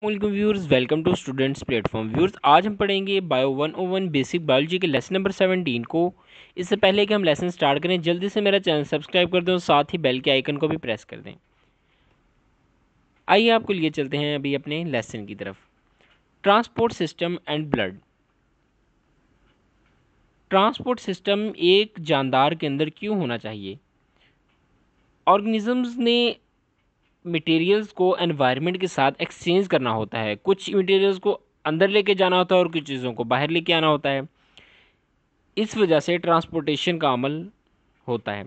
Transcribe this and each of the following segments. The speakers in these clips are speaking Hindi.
Welcome viewers, welcome to students platform. Viewers, आज हम पढ़ेंगे बायो 101 बेसिक बायोलॉजी के लेसन नंबर 17 को। इससे पहले कि हम लेसन स्टार्ट करें, जल्दी से मेरा चैनल सब्सक्राइब कर दें और साथ ही बेल के आइकन को भी प्रेस कर दें। आइए आपको लिए चलते हैं अभी अपने लेसन की तरफ। Transport system and blood. Transport system एक जानदार के अंदर क्यों होना चाहिए? ऑर्गेनिजम्स ने मटेरियल्स को एनवायरनमेंट के साथ एक्सचेंज करना होता है। कुछ मटेरियल्स को अंदर लेके जाना होता है और कुछ चीज़ों को बाहर लेके आना होता है। इस वजह से ट्रांसपोर्टेशन का अमल होता है।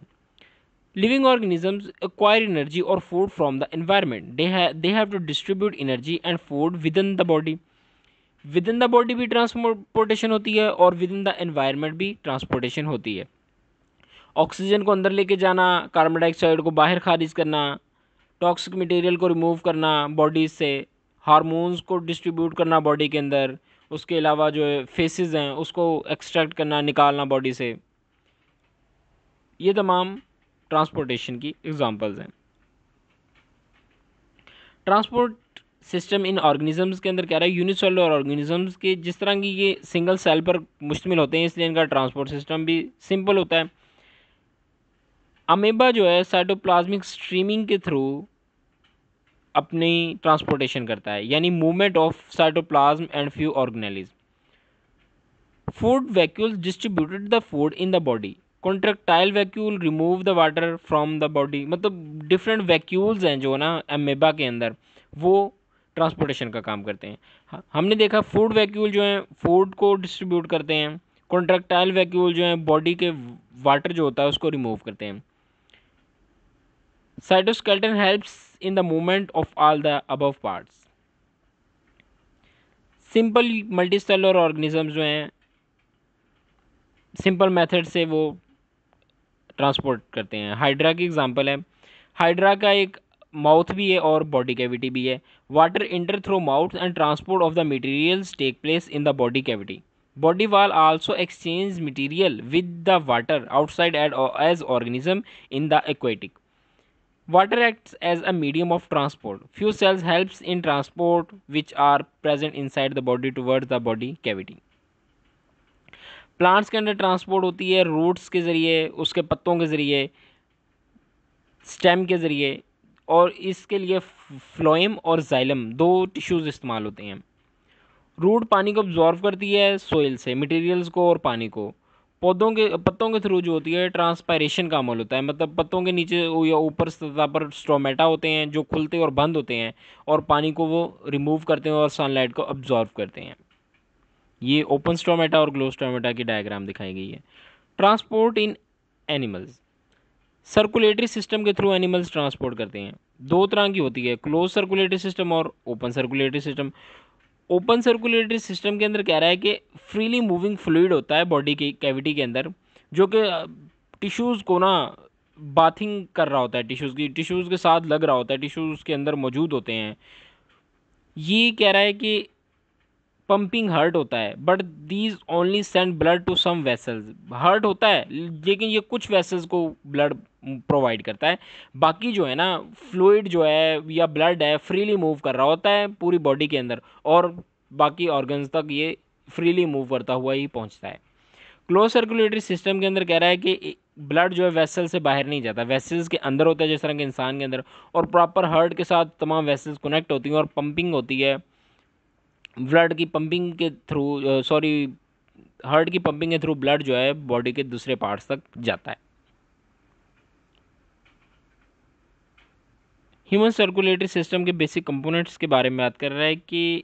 लिविंग ऑर्गेनिजम्स एक्वायर एनर्जी और food from the environment. They have to distribute energy and food within the body. Within the body भी ट्रांसपोर्टेशन होती है और विद इन द एनवायरनमेंट भी ट्रांसपोर्टेशन होती है। ऑक्सीजन को अंदर लेके जाना, कार्बन डाइऑक्साइड को बाहर खारिज करना, टॉक्सिक मटेरियल को रिमूव करना बॉडी से, हार्मोन्स को डिस्ट्रीब्यूट करना बॉडी के अंदर, उसके अलावा जो है फेसेस हैं उसको एक्सट्रैक्ट करना, निकालना बॉडी से, ये तमाम ट्रांसपोर्टेशन की एग्जांपल्स हैं। ट्रांसपोर्ट सिस्टम इन ऑर्गेनिजम्स के अंदर क्या रहा है, यूनिसेलुलर ऑर्गेनिजम्स के जिस तरह की ये सिंगल सेल पर मुश्तमिल होते हैं, इसलिए इनका ट्रांसपोर्ट सिस्टम भी सिंपल होता है। अमेबा जो है साइटोप्लाज्मिक स्ट्रीमिंग के थ्रू अपनी ट्रांसपोर्टेशन करता है, यानी movement of cytoplasm and few organelles. Food vacuoles distributed the food in the body. Contractile vacuole remove the water from the body. मतलब डिफरेंट वैक्यूल्स हैं जो ना अमेबा के अंदर, वो ट्रांसपोर्टेशन का काम करते हैं। हमने देखा फूड वैक्यूल जो हैं फूड को डिस्ट्रीब्यूट करते हैं। कॉन्ट्रेक्टाइल वैक्यूल जो हैं बॉडी के वाटर जो होता है उसको रिमूव करते हैं। Cytoskeleton helps in the movement of all the above parts. Simple multicellular organisms जो हैं सिंपल मेथड से वो ट्रांसपोर्ट करते हैं। हाइड्रा की एग्जांपल है। हाइड्रा का एक माउथ भी है और बॉडी कैविटी भी है। Water enter through mouth and transport of the materials take place in the body cavity. Body wall also exchange material with the water outside as organism in the aquatic. Water acts as a medium of transport. Few cells helps in transport which are present inside the body towards the body cavity. Plants के अंदर ट्रांसपोर्ट होती है रूट्स के ज़रिए, उसके पत्तों के ज़रिए, स्टेम के ज़रिए, और इसके लिए फ्लोएम और जाइलम दो टिश्यूज़ इस्तेमाल होते हैं। रूट पानी को अब्जॉर्व करती है सोइल से, मटेरियल्स को और पानी को। पत्तों के थ्रू जो होती है ट्रांसपायरेशन का अमल होता है। मतलब पत्तों के नीचे या ऊपर सतह पर स्टोमेटा होते हैं जो खुलते और बंद होते हैं और पानी को वो रिमूव करते हैं और सनलाइट को अब्जॉर्व करते हैं। ये ओपन स्टोमेटा और क्लोज स्टोमेटा की डायग्राम दिखाई गई है। ट्रांसपोर्ट इन एनिमल्स। सर्कुलेटरी सिस्टम के थ्रू एनिमल्स ट्रांसपोर्ट करते हैं। दो तरह की होती है, क्लोज सर्कुलेटरी सिस्टम और open circulatory system. Open circulatory system के अंदर कह रहा है कि फ्रीली मूविंग फ्लूइड होता है बॉडी की कैविटी के अंदर, जो कि टिश्यूज़ को ना बाथिंग कर रहा होता है, टिश्यूज़ के साथ लग रहा होता है, टिश्यूज़ के अंदर मौजूद होते हैं। ये कह रहा है कि पंपिंग हर्ट होता है, but these only send blood to some vessels. Heart होता है लेकिन ये कुछ वेसल्स को ब्लड प्रोवाइड करता है। बाकी जो है ना फ्लूइड जो है या ब्लड है फ्रीली मूव कर रहा होता है पूरी बॉडी के अंदर, और बाकी ऑर्गन्स तक ये फ्रीली मूव करता हुआ ही पहुंचता है। क्लोज सर्कुलेटरी सिस्टम के अंदर कह रहा है कि ब्लड जो है वेसल से बाहर नहीं जाता, वेसल्स के अंदर होता है जिस तरह के इंसान के अंदर, और प्रॉपर हार्ट के साथ तमाम वेसल्स कनेक्ट होती हैं और पंपिंग होती है। ब्लड की पंपिंग के थ्रू हार्ट की पंपिंग के थ्रू ब्लड जो है बॉडी के दूसरे पार्ट्स तक जाता है। ह्यूमन सर्कुलेटरी सिस्टम के बेसिक कंपोनेंट्स के बारे में बात कर रहा है कि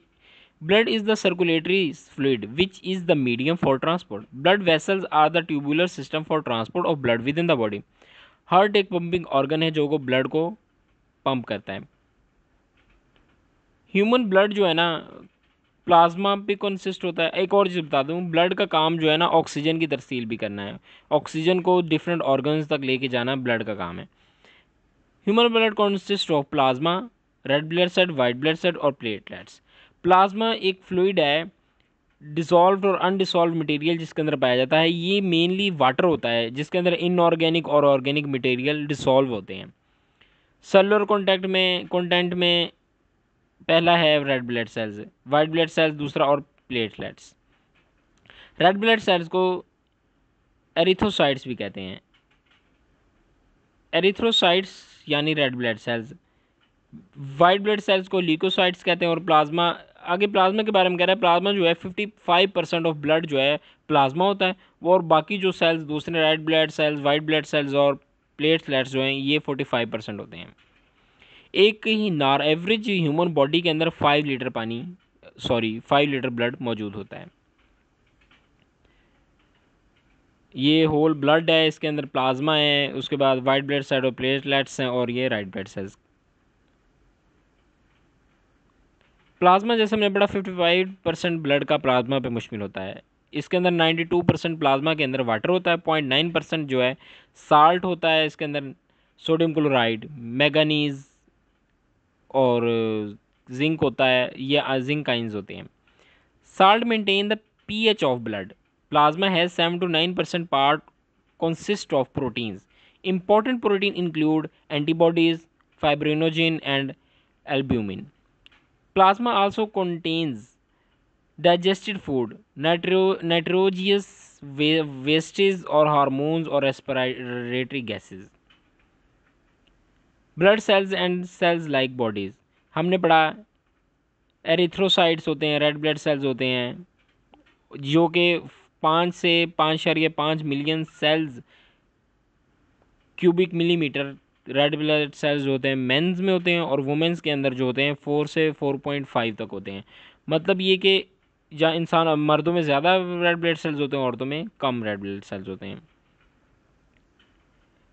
blood is the circulatory fluid which is the medium for transport. Blood vessels are the tubular system for transport of blood within the body. Heart एक पंपिंग ऑर्गन है जो को ब्लड को पंप करता है। ह्यूमन ब्लड जो है ना प्लाज्मा पे कंसिस्ट होता है। एक और चीज़ बता दूं, ब्लड का काम जो है ना ऑक्सीजन की तरसील भी करना है, ऑक्सीजन को डिफरेंट ऑर्गन्स तक लेके जाना ब्लड का काम है। Human blood consist of plasma, red blood cell, white blood cell और प्लेटलेट्स। प्लाज्मा एक फ्लूइड है, डिसॉल्व्ड और अनडिसॉल्व्ड मटेरियल जिसके अंदर पाया जाता है। ये मेनली वाटर होता है जिसके अंदर इनऑर्गेनिक और ऑर्गेनिक मटेरियल डिसॉल्व होते हैं। सेलुलर कंटेंट में पहला है red blood sales, white blood cells दूसरा, और प्लेटलेट्स। रेड ब्लड सेल्स को एरिथ्रोसाइट्स भी कहते हैं। एरिथ्रोसाइट्स यानी red blood sales, white blood cells को ल्यूकोसाइट्स कहते हैं। और प्लाज्मा, आगे प्लाज्मा के बारे में कह रहा है, प्लाज्मा जो है 55% ऑफ ब्लड जो है प्लाज्मा होता है वो, और बाकी जो सेल्स दूसरे red blood sales, white blood cells और प्लेटलेट्स जो हैं ये 45% होते हैं। एक ही नार एवरेज ह्यूमन बॉडी के अंदर 5 लीटर ब्लड मौजूद होता है। ये होल ब्लड है, इसके अंदर प्लाज्मा है, उसके बाद वाइट ब्लड सेल और प्लेटलेट्स हैं, और ये रेड ब्लड सेल्स। प्लाज्मा जैसे हमने पढ़ा 55% ब्लड का प्लाज्मा पे मुश्तमिल होता है। इसके अंदर 92% प्लाज्मा के अंदर वाटर होता है, 0.9% जो है साल्ट होता है। इसके अंदर सोडियम क्लोराइड, मैंगनीज और जिंक होता है, ये जिंक आइंस होते हैं। Salt maintain the pH of blood. Plasma has 7 to 9% part consist of proteins. Important protein include antibodies, fibrinogen, and albumin. Plasma also contains digested food, nitrogenous wastes or hormones or respiratory gases. Blood cells and cells like bodies, हमने पढ़ा एरिथ्रोसाइट्स होते हैं, रेड ब्लड सेल्स होते हैं जो कि 5 से 5.5 million cells cubic millimetre red blood cells होते हैं मेंस में होते हैं, और वुमेंस के अंदर जो होते हैं 4 से 4.5 तक होते हैं। मतलब ये कि जहाँ इंसान मर्दों में ज़्यादा रेड ब्लड सेल्स होते हैं, औरतों में कम रेड ब्लड सेल्स होते हैं।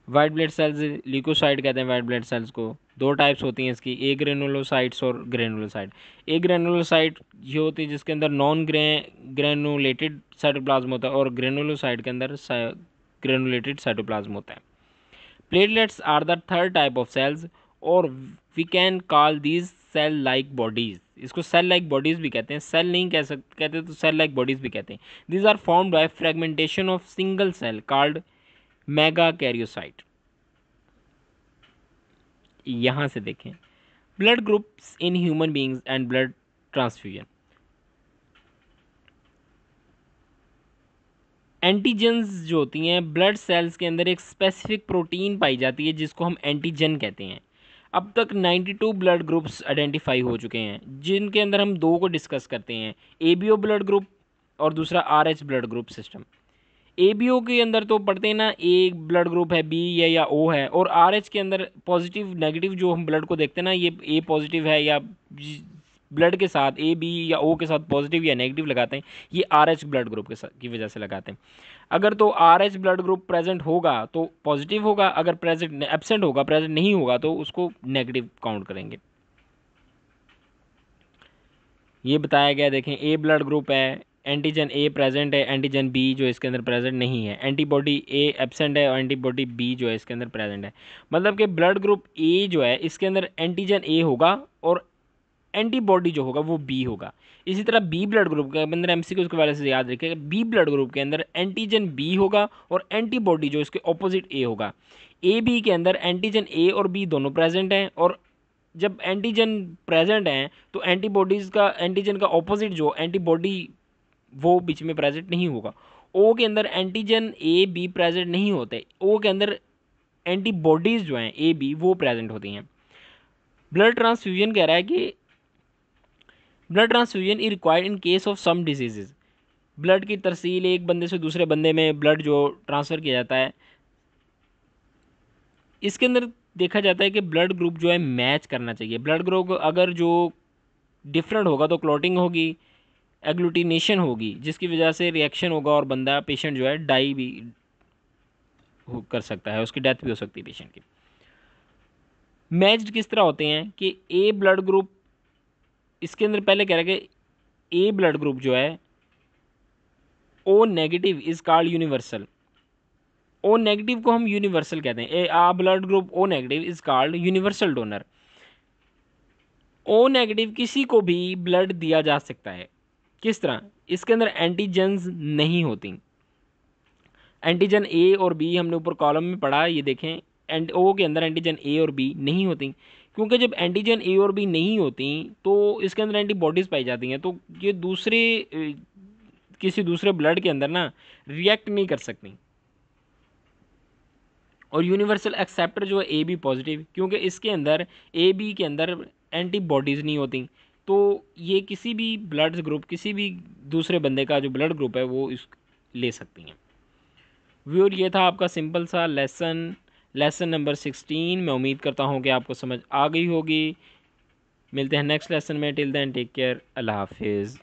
वाइट ब्लड सेल्स ल्यूकोसाइट कहते हैं वाइट ब्लड सेल्स को। दो टाइप्स होती हैं इसकी, ए ग्रेनुलोसाइट्स और ग्रेनुलोसाइट। ए ग्रेनुलोसाइट ये होती है जिसके अंदर नॉन ग्रेनुलेटेड साइटोप्लाज्म होता है, और ग्रेनुलोसाइट के अंदर ग्रेनुलेटेड साइटोप्लाज्म होता है। Platelets are the third type of cells, और we can call these cell like bodies. इसको सेल लाइक बॉडीज भी कहते हैं, सेल नहीं कह सकते, कहते तो सेल लाइक बॉडीज भी कहते हैं। These are formed by fragmentation of single cell called megakaryocyte. यहां से देखें blood groups in human beings and blood transfusion. Antigens जो होती हैं ब्लड सेल्स के अंदर, एक स्पेसिफिक प्रोटीन पाई जाती है जिसको हम एंटीजन कहते हैं। अब तक 92 ब्लड ग्रुप्स आइडेंटिफाई हो चुके हैं, जिनके अंदर हम दो को डिस्कस करते हैं, एबीओ ब्लड ग्रुप और दूसरा RH blood group system. ABO के अंदर तो पढ़ते हैं ना, ए ब्लड ग्रुप है, बी या ओ है, और आरएच के अंदर पॉजिटिव नेगेटिव जो हम ब्लड को देखते हैं ना, ये ए पॉजिटिव है, या ब्लड के साथ ए बी या ओ के साथ पॉजिटिव या नेगेटिव लगाते हैं, ये आरएच ब्लड ग्रुप के साथ की वजह से लगाते हैं। अगर तो आरएच ब्लड ग्रुप प्रेजेंट होगा तो पॉजिटिव होगा, अगर प्रेजेंट एब्सेंट होगा, प्रेजेंट नहीं होगा तो उसको नेगेटिव काउंट करेंगे। ये बताया गया, देखें ए ब्लड ग्रुप है, एंटीजन ए प्रेजेंट है, एंटीजन बी जो इसके अंदर प्रेजेंट नहीं है, एंटीबॉडी ए एब्सेंट है और एंटीबॉडी बी जो है इसके अंदर प्रेजेंट है। मतलब कि ब्लड ग्रुप ए जो है इसके अंदर एंटीजन ए होगा और एंटीबॉडी जो होगा वो बी होगा। इसी तरह बी ब्लड ग्रुप के अंदर एमसीक्यू के वाले से याद रखिएगा, बी ब्लड ग्रुप के अंदर एंटीजन बी होगा और एंटीबॉडी जो इसके ऑपोजिट ए होगा। ए बी के अंदर एंटीजन ए और बी दोनों प्रेजेंट हैं, और जब एंटीजन प्रेजेंट हैं तो एंटीबॉडीज़ का एंटीजन का ऑपोजिट जो एंटीबॉडी वो बीच में प्रेजेंट नहीं होगा। ओ के अंदर एंटीजन ए बी प्रेजेंट नहीं होते, ओ के अंदर एंटीबॉडीज़ जो हैं ए बी वो प्रेजेंट होती हैं। ब्लड ट्रांसफ्यूजन कह रहा है कि blood transfusion is required in case of some diseases. Blood की तरसील, एक बंदे से दूसरे बंदे में ब्लड जो ट्रांसफ़र किया जाता है, इसके अंदर देखा जाता है कि ब्लड ग्रुप जो है मैच करना चाहिए। ब्लड ग्रुप अगर जो डिफरेंट होगा तो क्लॉटिंग होगी, एग्लूटिनेशन होगी, जिसकी वजह से रिएक्शन होगा और बंदा पेशेंट जो है डाई भी कर सकता है, उसकी डेथ भी हो सकती है पेशेंट की। मैच्ड किस तरह होते हैं कि ए ब्लड ग्रुप, इसके अंदर पहले कह रहा है कि ए ब्लड ग्रुप जो है O negative is called universal. O negative को हम यूनिवर्सल कहते हैं। A ah blood group O negative is called universal donor. O negative किसी को भी ब्लड दिया जा सकता है। किस तरह? इसके अंदर एंटीजेंस नहीं होती। एंटीजन ए और बी हमने ऊपर कॉलम में पढ़ा, ये देखें, एंड ओ के अंदर एंटीजन ए और बी नहीं होती। क्योंकि जब एंटीजन ए और बी नहीं होती तो इसके अंदर एंटीबॉडीज़ पाई जाती हैं, तो ये किसी दूसरे ब्लड के अंदर ना रिएक्ट नहीं कर सकती। और यूनिवर्सल एक्सेप्टर जो है ए बी पॉजिटिव, क्योंकि इसके अंदर ए बी के अंदर एंटीबॉडीज़ नहीं होती, तो ये किसी भी ब्लड ग्रुप, किसी भी दूसरे बंदे का जो ब्लड ग्रुप है वो इस ले सकती हैं। व्यूअर, ये था आपका सिंपल सा लेसन नंबर 16। मैं उम्मीद करता हूँ कि आपको समझ आ गई होगी। मिलते हैं नेक्स्ट लेसन में। टिल देन टेक केयर, अल्लाह हाफिज़।